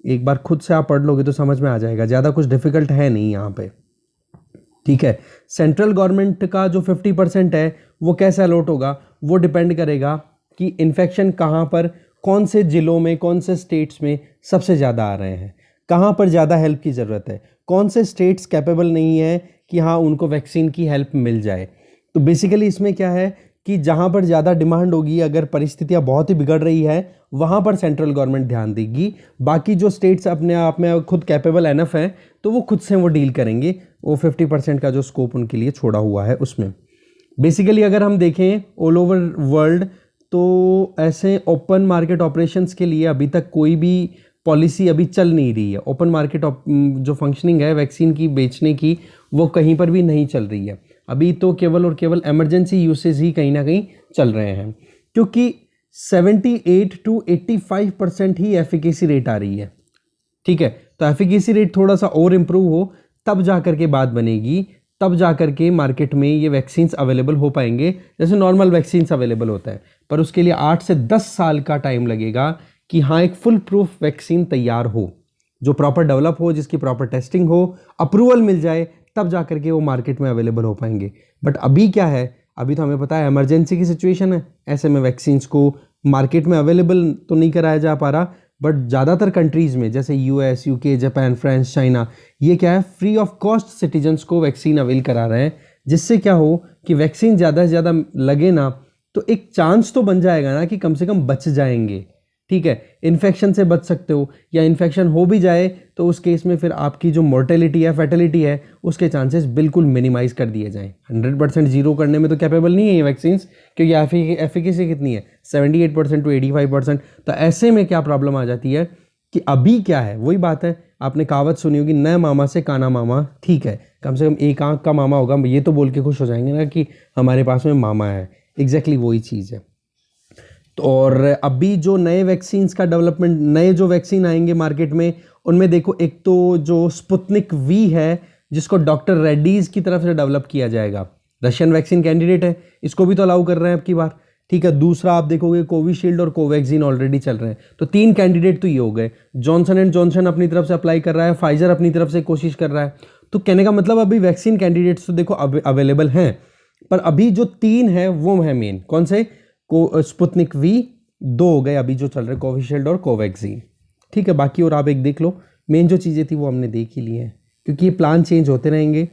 एक बार खुद से आप पढ़ लोगे तो समझ में आ जाएगा, ज़्यादा कुछ डिफ़िकल्ट है नहीं यहाँ पे, ठीक है। सेंट्रल गवर्नमेंट का जो 50% है वो कैसे अलॉट होगा, वो डिपेंड करेगा कि इन्फेक्शन कहाँ पर, कौन से ज़िलों में, कौन से स्टेट्स में सबसे ज़्यादा आ रहे हैं, कहाँ पर ज़्यादा हेल्प की ज़रूरत है, कौन से स्टेट्स कैपेबल नहीं है कि हाँ उनको वैक्सीन की हेल्प मिल जाए। तो बेसिकली इसमें क्या है कि जहाँ पर ज़्यादा डिमांड होगी, अगर परिस्थितियाँ बहुत ही बिगड़ रही है, वहाँ पर सेंट्रल गवर्नमेंट ध्यान देगी। बाकी जो स्टेट्स अपने आप में खुद कैपेबल एनफ हैं, तो वो खुद से वो डील करेंगे। वो 50% का जो स्कोप उनके लिए छोड़ा हुआ है उसमें। बेसिकली अगर हम देखें ऑल ओवर वर्ल्ड, तो ऐसे ओपन मार्केट ऑपरेशंस के लिए अभी तक कोई भी पॉलिसी अभी चल नहीं रही है। ओपन मार्केट जो फंक्शनिंग है वैक्सीन की बेचने की, वो कहीं पर भी नहीं चल रही है। अभी तो केवल और केवल इमरजेंसी यूसेज ही कहीं ना कहीं चल रहे हैं, क्योंकि 78 to 85% ही एफिकेसी रेट आ रही है, ठीक है। तो एफिकेसी रेट थोड़ा सा और इम्प्रूव हो तब जा कर के बात बनेगी, तब जा कर के मार्केट में ये वैक्सीन्स अवेलेबल हो पाएंगे जैसे नॉर्मल वैक्सीन्स अवेलेबल होता है। पर उसके लिए 8 से 10 साल का टाइम लगेगा कि हाँ एक फुल प्रूफ वैक्सीन तैयार हो, जो प्रॉपर डेवलप हो, जिसकी प्रॉपर टेस्टिंग हो, अप्रूवल मिल जाए, तब जा करके वो मार्केट में अवेलेबल हो पाएंगे। बट अभी क्या है, अभी तो हमें पता है इमरजेंसी की सिचुएशन है, ऐसे में वैक्सीन्स को मार्केट में अवेलेबल तो नहीं कराया जा पा रहा। बट ज़्यादातर कंट्रीज़ में जैसे US, UK, Japan, France, China, ये क्या है फ्री ऑफ कॉस्ट सिटीजन्स को वैक्सीन अवेल करा रहे हैं, जिससे क्या हो कि वैक्सीन ज़्यादा से ज़्यादा लगे ना, तो एक चांस तो बन जाएगा ना कि कम से कम बच जाएंगे, ठीक है। इन्फेक्शन से बच सकते हो, या इन्फेक्शन हो भी जाए तो उस केस में फिर आपकी जो मोर्टेलिटी है, फैटेलिटी है, उसके चांसेस बिल्कुल मिनिमाइज कर दिए जाएं। 100% जीरो करने में तो कैपेबल नहीं है ये वैक्सीन्स, क्योंकि एफिकेसी कितनी है 78% to 85%। तो ऐसे में क्या प्रॉब्लम आ जाती है कि अभी क्या है, वही बात है, आपने कहावत सुनी होगी, नए मामा से काना मामा, ठीक है। कम से कम एक आंख का मामा होगा, ये तो बोल के खुश हो जाएंगे ना कि हमारे पास में मामा है। एग्जैक्टली वही चीज़ है। और अभी जो नए वैक्सीन्स का डेवलपमेंट, नए जो वैक्सीन आएंगे मार्केट में, उनमें देखो एक तो जो स्पुतनिक वी है, जिसको डॉक्टर रेड्डीज़ की तरफ से डेवलप किया जाएगा, रशियन वैक्सीन कैंडिडेट है, इसको भी तो अलाउ कर रहे हैं अब की बार, ठीक है। दूसरा आप देखोगे कोविशील्ड और कोवैक्सीन ऑलरेडी चल रहे हैं, तो 3 कैंडिडेट तो ये हो गए। जॉनसन एंड जॉनसन अपनी तरफ से अप्लाई कर रहा है, फाइजर अपनी तरफ से कोशिश कर रहा है। तो कहने का मतलब अभी वैक्सीन कैंडिडेट्स तो देखो अवेलेबल हैं, पर अभी जो 3 है वो है मेन, कौन से, स्पुतनिक वी, 2 हो गए अभी जो चल रहे, कोविशील्ड और कोवैक्सीन, ठीक है। बाकी और आप एक देख लो, मेन जो चीज़ें थी वो हमने देख ही ली हैं, क्योंकि ये प्लान चेंज होते रहेंगे,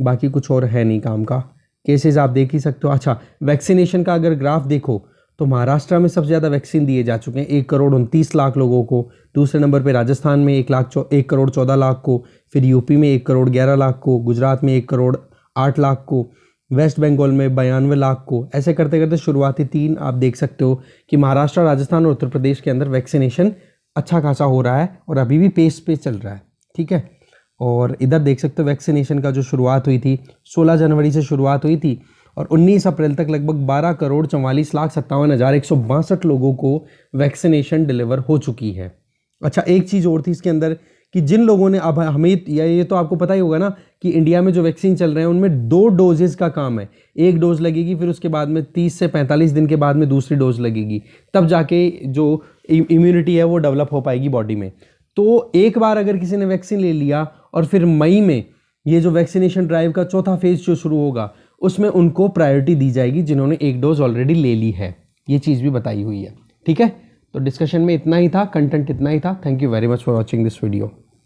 बाकी कुछ और है नहीं काम का। केसेस आप देख ही सकते हो। अच्छा, वैक्सीनेशन का अगर ग्राफ देखो तो महाराष्ट्र में सबसे ज़्यादा वैक्सीन दिए जा चुके हैं, 1,29,00,000 लोगों को। दूसरे नंबर पे राजस्थान में 1,14,00,000 को, फिर यूपी में 1,11,00,000 को, गुजरात में 1,08,00,000 को, वेस्ट बंगाल में 92,00,000 को। ऐसे करते करते शुरुआती 3 आप देख सकते हो कि महाराष्ट्र, राजस्थान और उत्तर प्रदेश के अंदर वैक्सीनेशन अच्छा खासा हो रहा है और अभी भी पेस पे चल रहा है, ठीक है। और इधर देख सकते हो वैक्सीनेशन का जो शुरुआत हुई थी 16 जनवरी से शुरुआत हुई थी और 19 अप्रैल तक लगभग 12,44,57,162 लोगों को वैक्सीनेशन डिलीवर हो चुकी है। अच्छा, एक चीज़ और थी इसके अंदर कि जिन लोगों ने, अब हमें ये तो आपको पता ही होगा ना कि इंडिया में जो वैक्सीन चल रहे हैं उनमें 2 डोजेस का काम है। एक डोज लगेगी, फिर उसके बाद में 30 से 45 दिन के बाद में दूसरी डोज लगेगी, तब जाके जो इम्यूनिटी है वो डेवलप हो पाएगी बॉडी में। तो एक बार अगर किसी ने वैक्सीन ले लिया और फिर मई में ये जो वैक्सीनेशन ड्राइव का चौथा फेज जो शुरू होगा उसमें उनको प्रायोरिटी दी जाएगी जिन्होंने एक डोज ऑलरेडी ले ली है। ये चीज़ भी बताई हुई है। ठीक है, तो डिस्कशन में इतना ही था, कंटेंट इतना ही था। Thank you very much for watching this video.